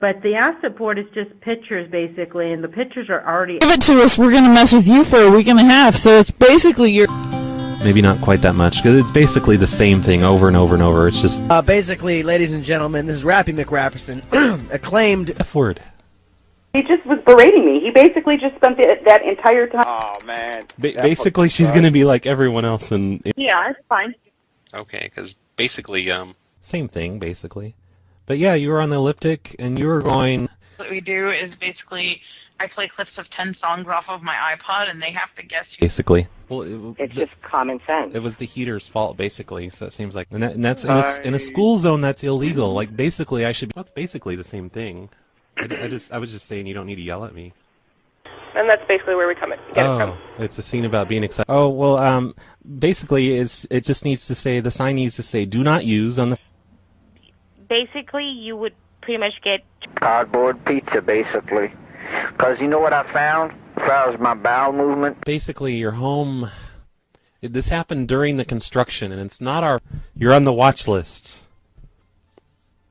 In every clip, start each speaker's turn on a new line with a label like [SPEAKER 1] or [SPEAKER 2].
[SPEAKER 1] But the asset board is just pictures, basically, and the pictures are already...
[SPEAKER 2] Give it to us, we're going to mess with you for a week and a half, so it's basically your...
[SPEAKER 3] Maybe not quite that much, because it's basically the same thing over and over and over. It's just...
[SPEAKER 4] basically, ladies and gentlemen, this is Rappy McRapperson, acclaimed...
[SPEAKER 3] F-word.
[SPEAKER 5] He just was berating me. He basically just spent that entire time...
[SPEAKER 6] Oh, man.
[SPEAKER 3] Basically, she's going to be like everyone else and...
[SPEAKER 5] Yeah, it's fine.
[SPEAKER 3] Okay, because basically, same thing, basically. But yeah, you were on the elliptic, and you were going...
[SPEAKER 7] What we do is basically, I play clips of 10 songs off of my iPod, and they have to guess...
[SPEAKER 3] Basically. Well,
[SPEAKER 5] It's just common sense.
[SPEAKER 3] It was the heater's fault, basically, so it seems like... And that's in a school zone, that's illegal. Like, basically, I should be... That's basically the same thing. I was just saying you don't need to yell at me.
[SPEAKER 5] And that's basically where we get it from.
[SPEAKER 3] It's a scene about being excited. Oh, well, basically, it just needs to say... The sign needs to say, do not use on the...
[SPEAKER 8] Basically, you would pretty much get...
[SPEAKER 6] Cardboard pizza, basically. Because you know what I found? As far as my bowel movement?
[SPEAKER 3] Basically, your home... This happened during the construction, and it's not our... You're on the watch list.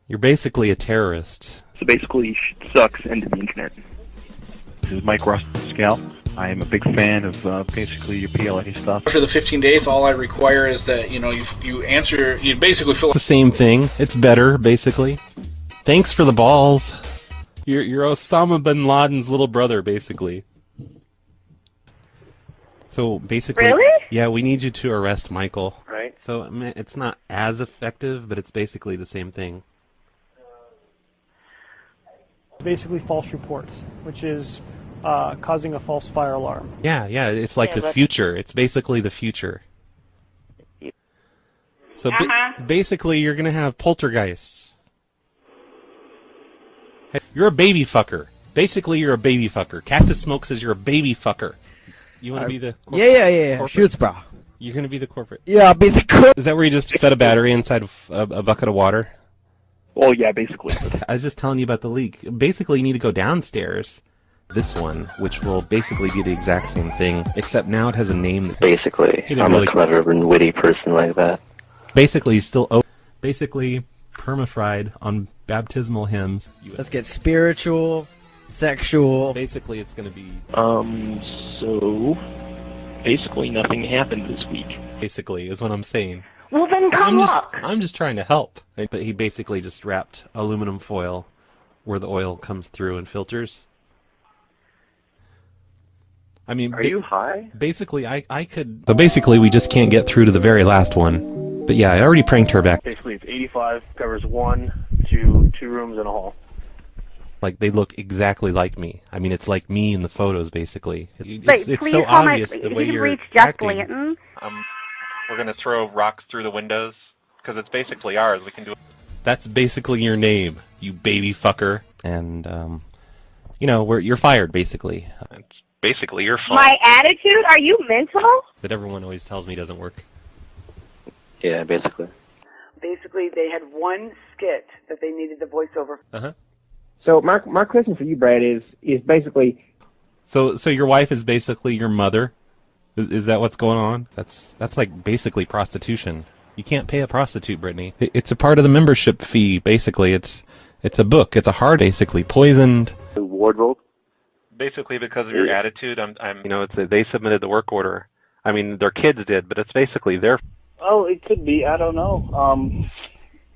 [SPEAKER 3] You're basically a terrorist.
[SPEAKER 9] So basically, she sucks into the internet. This is Mike Rosscal. I am a big fan of basically your PLA stuff.
[SPEAKER 10] After the 15 days, all I require is that, you answer, you basically fill...
[SPEAKER 3] It's the same thing. It's better, basically. Thanks for the balls. You're Osama bin Laden's little brother, basically. So, basically...
[SPEAKER 5] Really?
[SPEAKER 3] Yeah, we need you to arrest Michael.
[SPEAKER 6] Right.
[SPEAKER 3] So, I mean, it's not as effective, but it's basically the same thing.
[SPEAKER 11] Basically false reports, which is causing a false fire alarm.
[SPEAKER 3] Yeah, it's like the future. It's basically the future. So basically, you're going to have poltergeists. Hey, you're a baby fucker. Basically, you're a baby fucker. Cactus Smoke says you're a baby fucker. You want to be the...
[SPEAKER 4] Yeah. Shoots, bro.
[SPEAKER 3] You're going to be the corporate.
[SPEAKER 4] Yeah, I'll be the corporate.
[SPEAKER 3] Is that where you just set a battery inside a bucket of water?
[SPEAKER 9] Well, yeah, basically.
[SPEAKER 3] I was just telling you about the leak. Basically, you need to go downstairs. This one, which will basically be the exact same thing, except now it has a name.
[SPEAKER 6] Basically, I'm a clever and witty person like that.
[SPEAKER 3] Basically, you still... Basically, permafried on baptismal hymns.
[SPEAKER 4] Let's get spiritual, sexual.
[SPEAKER 3] Basically, it's going to be...
[SPEAKER 9] So... Basically, nothing happened this week.
[SPEAKER 3] Basically, is what I'm saying.
[SPEAKER 5] Well, then
[SPEAKER 3] I'm just trying to help. But he basically just wrapped aluminum foil where the oil comes through and filters. I mean...
[SPEAKER 6] Are you high?
[SPEAKER 3] Basically, I could... So basically, we just can't get through to the very last one. But yeah, I already pranked her back.
[SPEAKER 9] Basically, it's 85, covers 1 to 2 rooms and a hall.
[SPEAKER 3] Like, they look exactly like me. I mean, it's like me in the photos, basically. It's so obvious the way you're acting.
[SPEAKER 12] We're going to throw rocks through the windows, because it's basically ours. We can do it.
[SPEAKER 3] That's basically your name, you baby fucker. And, you're fired, basically.
[SPEAKER 12] It's basically your fault.
[SPEAKER 8] My attitude? Are you mental?
[SPEAKER 3] That everyone always tells me doesn't work.
[SPEAKER 6] Yeah, basically.
[SPEAKER 5] Basically, they had one skit that they needed the voiceover.
[SPEAKER 3] Uh-huh.
[SPEAKER 13] So my question for you, Brad, is basically...
[SPEAKER 3] So your wife is basically your mother? Is that what's going on? That's like basically prostitution. You can't pay a prostitute, Brittany. It's a part of the membership fee, basically. It's a book. It's a hard, basically, poisoned.
[SPEAKER 6] Wardrobe?
[SPEAKER 12] Basically, because of your attitude, they submitted the work order. I mean, their kids did, but it's basically their...
[SPEAKER 9] Oh, it could be. I don't know.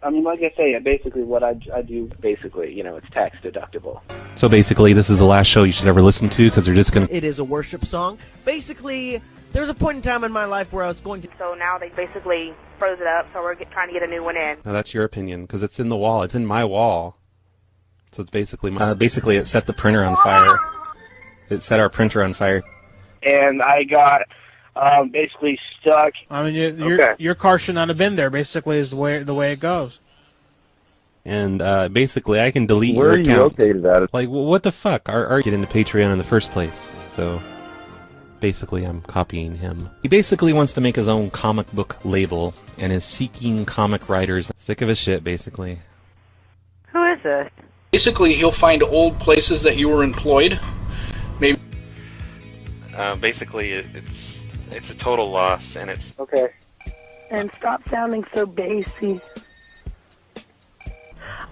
[SPEAKER 9] I mean, like I say, basically what I do, basically, it's tax deductible.
[SPEAKER 3] So basically, this is the last show you should ever listen to, because they're just going to...
[SPEAKER 4] It is a worship song. Basically, there was a point in time in my life where I was going to...
[SPEAKER 8] So now they basically froze it up, so we're trying to get a new one in.
[SPEAKER 3] No, that's your opinion, because it's in the wall. It's in my wall. So it's basically... basically, it set the printer on fire. It set our printer on fire.
[SPEAKER 9] And I got... basically stuck.
[SPEAKER 11] I mean, your car should not have been there. Basically, is the way it goes.
[SPEAKER 3] And basically, I can delete
[SPEAKER 6] Where
[SPEAKER 3] your account.
[SPEAKER 6] Where are you located at?
[SPEAKER 3] Like, what the fuck? Are get into Patreon in the first place? So basically, I'm copying him. He basically wants to make his own comic book label and is seeking comic writers. Sick of his shit, basically.
[SPEAKER 8] Who is this?
[SPEAKER 10] Basically, he'll find old places that you were employed. Maybe.
[SPEAKER 12] Basically, it's a total loss, and it's...
[SPEAKER 5] Okay. And stop sounding so bassy.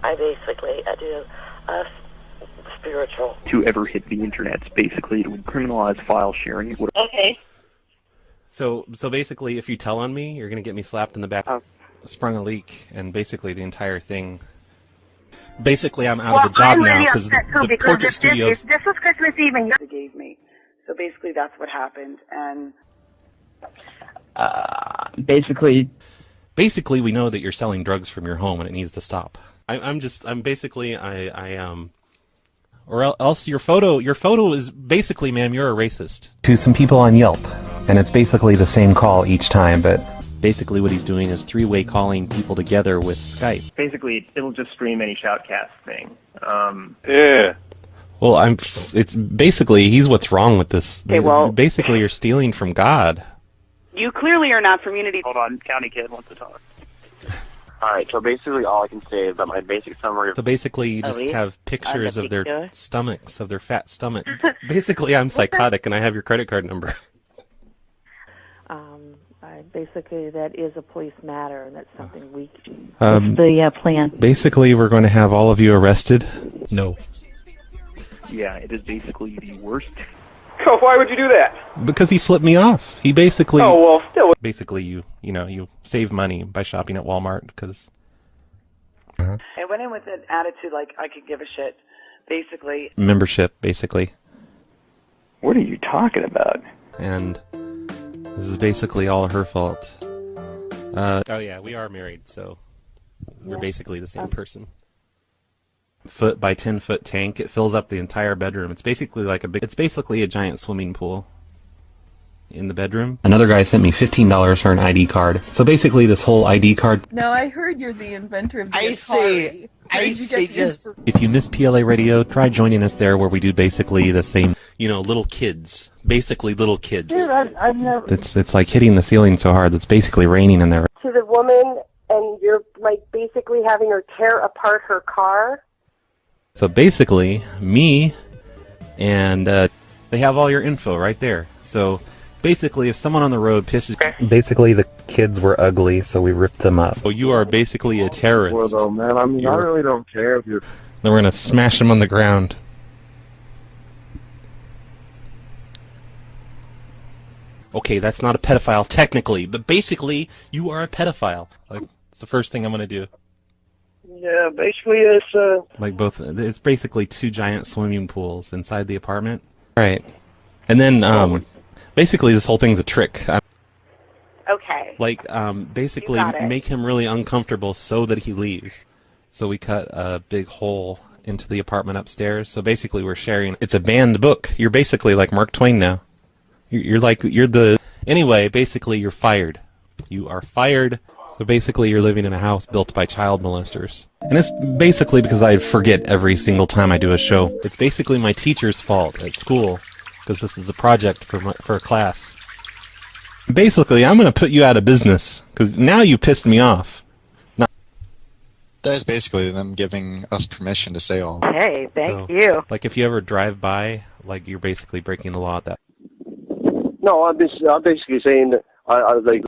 [SPEAKER 8] I do Spiritual.
[SPEAKER 9] To ever hit the internet, basically, it would criminalize file sharing. It would...
[SPEAKER 8] Okay.
[SPEAKER 3] So basically, if you tell on me, you're gonna get me slapped in the back. Sprung a leak, and basically the entire thing. Basically, I'm out of a job now because the portrait studios.
[SPEAKER 5] This was Christmas Eve, and they gave me. So basically, that's what happened, and.
[SPEAKER 13] Basically,
[SPEAKER 3] we know that you're selling drugs from your home, and it needs to stop. I'm basically, or else your photo is basically, ma'am, you're a racist. To some people on Yelp, and it's basically the same call each time, but basically what he's doing is three-way calling people together with Skype.
[SPEAKER 14] Basically, it'll just stream any shoutcast thing.
[SPEAKER 9] Yeah.
[SPEAKER 3] Well, it's basically, he's what's wrong with this.
[SPEAKER 5] Okay, well,
[SPEAKER 3] basically, you're stealing from God.
[SPEAKER 5] You clearly are not from Unity.
[SPEAKER 14] Hold on, County Kid wants to talk.
[SPEAKER 15] Alright, so basically all I can say is that my basic summary...
[SPEAKER 3] So basically you just have pictures of their stomachs, of their fat stomach. Basically I'm psychotic and I have your credit card number.
[SPEAKER 16] Basically that is a police matter and that's something we...
[SPEAKER 3] What's
[SPEAKER 16] the plan?
[SPEAKER 3] Basically we're going to have all of you arrested. No.
[SPEAKER 9] Yeah, it is basically the worst.
[SPEAKER 14] So why would you do that?
[SPEAKER 3] Because he flipped me off. He basically...
[SPEAKER 14] Oh, well, still...
[SPEAKER 3] Basically you save money by shopping at Walmart because...
[SPEAKER 5] I went in with an attitude like I could give a shit, basically.
[SPEAKER 3] Membership, basically.
[SPEAKER 9] What are you talking about?
[SPEAKER 3] And this is basically all her fault. Oh yeah, we are married, so we're basically the same person. Foot by 10-foot tank. It fills up the entire bedroom. It's basically like it's basically a giant swimming pool in the bedroom. Another guy sent me $15 for an ID card. So basically this whole ID card.
[SPEAKER 17] Now I heard you're the inventor of the
[SPEAKER 4] I see.
[SPEAKER 3] If you miss PLA Radio, try joining us there where we do basically the same, little kids. Basically little kids.
[SPEAKER 18] Dude, I've never...
[SPEAKER 3] It's like hitting the ceiling so hard that's basically raining in there.
[SPEAKER 18] To the woman, and you're like basically having her tear apart her car.
[SPEAKER 3] So basically, me and they have all your info right there. So basically, if someone on the road pisses... Basically, the kids were ugly, so we ripped them up. So you are basically a terrorist.
[SPEAKER 15] Well, though, man, I mean, I really don't care if you're...
[SPEAKER 3] Then we're going to smash them on the ground. Okay, that's not a pedophile technically, but basically, you are a pedophile. Like, it's the first thing I'm going to do.
[SPEAKER 14] Yeah, basically it's
[SPEAKER 3] Like it's basically two giant swimming pools inside the apartment. Right. And then, basically this whole thing's a trick.
[SPEAKER 5] Okay.
[SPEAKER 3] Like, basically make him really uncomfortable so that he leaves. So we cut a big hole into the apartment upstairs. So basically we're sharing, it's a banned book. You're basically like Mark Twain now. Anyway, basically you're fired. You are fired. So basically you're living in a house built by child molesters. And it's basically because I forget every single time I do a show. It's basically my teacher's fault at school, because this is a project for a class. Basically, I'm going to put you out of business, because now you pissed me off.
[SPEAKER 19] That is basically them giving us permission to say all.
[SPEAKER 18] Hey, thank you.
[SPEAKER 3] Like if you ever drive by, like you're basically breaking the law at that.
[SPEAKER 15] No, I'm basically saying that I like...